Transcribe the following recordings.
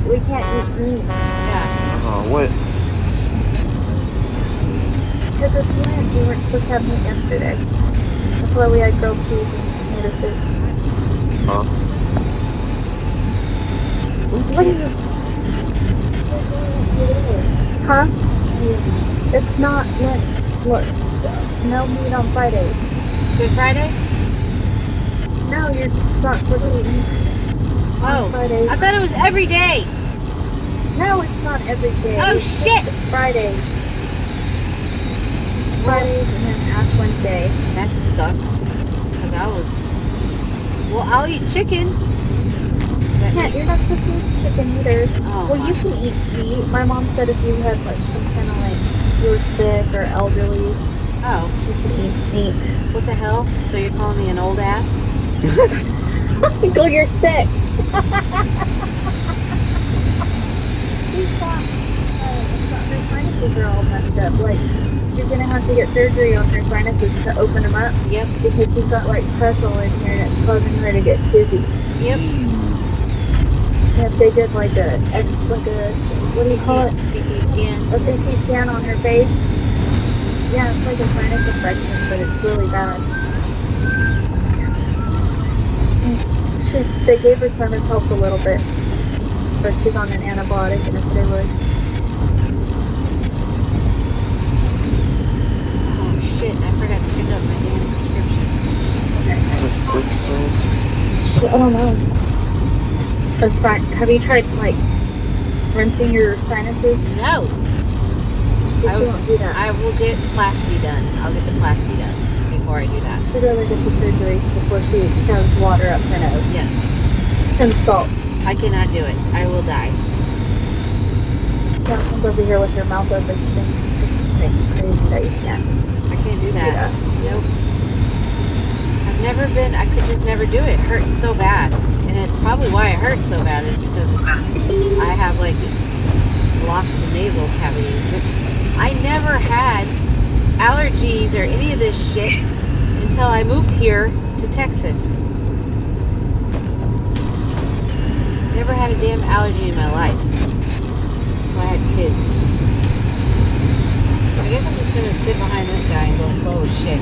we can't eat meat. Yeah. Oh, what? Because it's Lent, we weren't supposed to have meat yesterday. That's why we had grilled cheese and lettuces. Huh? What are you... Huh? It's not Lent. Look, no meat on Fridays. Good Friday? No, you're just not supposed to eat meat on Fridays. I thought it was every day. No, it's not every day. Oh, It's shit. just Fridays. Fridays and then Ash Wednesday. That sucks. Because I was... Well, I'll eat chicken. Yeah, you're not supposed to eat chicken either. Oh, Well, you can eat meat. My mom said if you had like some kind of like you were sick or elderly, Oh, you could eat meat. what the hell? So you're calling me an old ass? Go, you're sick. Her sinuses are all messed up. Like, she's gonna have to get surgery on her sinuses to open them up Yep. because she's got like pretzel in here and it's causing her to get dizzy. Yep. And if they did like a what do you call it? CT scan. A CT scan on her face. Yeah, it's like a sinus infection, but it's really bad. They gave her sinus helps a little bit, but she's on an antibiotic and a steroid. Oh, shit. I forgot to pick up my damn prescription. I don't know. Have you tried like rinsing your sinuses? No. She won't do that. I will get plasty done. I'll get the plasty done before I do that. She'd rather get the surgery before she shoves water up her nose. Yes. And salt. I cannot do it. I will die. Jasmine's over here with her mouth open. She thinks it's crazy that you can't. I can't do that. Yeah. Nope. I've never been, I could just never do it. It hurts so bad. And it's probably why it hurts so bad is because I have like blocked nasal cavities, which I never had allergies or any of this shit until I moved here to Texas. Never had a damn allergy in my life. So I had kids. I guess I'm just gonna sit behind this guy and go slow as shit.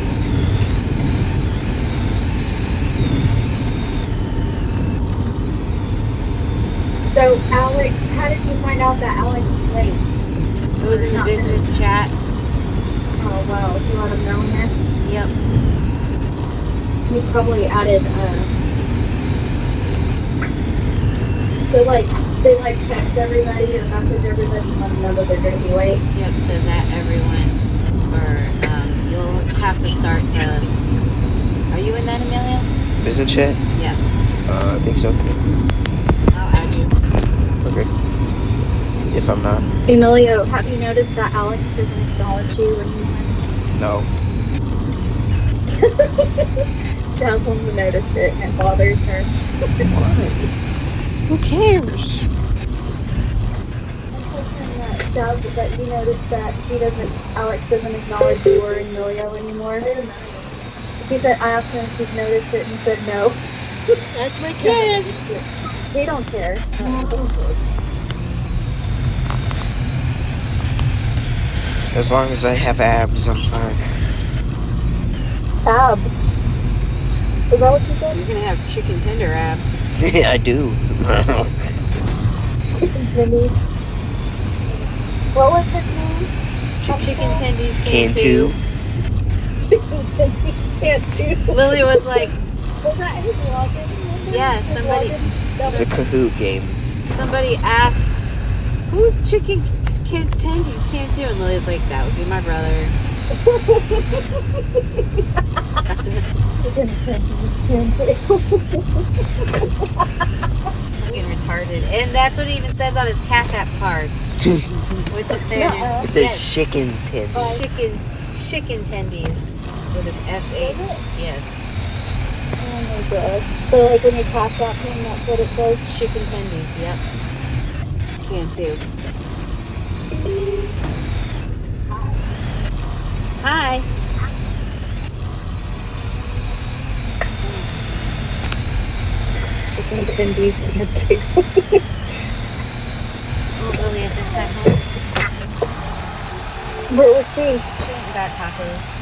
So, Alex, how did you find out that Alex was late? It was in the business chat. Oh, wow. You let him know in there? Yep. He probably added, so, like, they, like, text everybody or message everybody and let them know that they're going to be late. Yep, says that everyone. Or you'll have to start the... Are you in that, Emilio? Business chat? Yeah. I think so. I'll add you. Okay. If I'm not. Emilio, have you noticed that Alex doesn't acknowledge you when you Jasmine noticed it and it bothers her. Why? Who cares? That you noticed that Alex doesn't acknowledge you or Emilio anymore. He said, I asked him if he's noticed it and he said no. That's my kid! He don't care. As long as I have abs, I'm fine. Ab. Is that what you said? You're gonna have chicken tender abs. Yeah, I do. Chicken tendies. What was his name? Chicken tendies Can too. Chicken tendies can't do. Lily was like, Was that his login? yeah, His somebody- login? It's a Kahoot game. somebody asked, who's chicken tendies can too? And Lily's like, that would be my brother. Chicken tendies can do. Fucking retarded. And that's what it even says on his Cash App card. What's it say on your... It says Yes. chicken tits. Chicken tendies with his SH. Yes. Oh my gosh. So like when you cash out him, that's what it says? Chicken tendies, yep. Can too. Hi. Chicken tendies can do. at home? Where was she? She went and got tacos.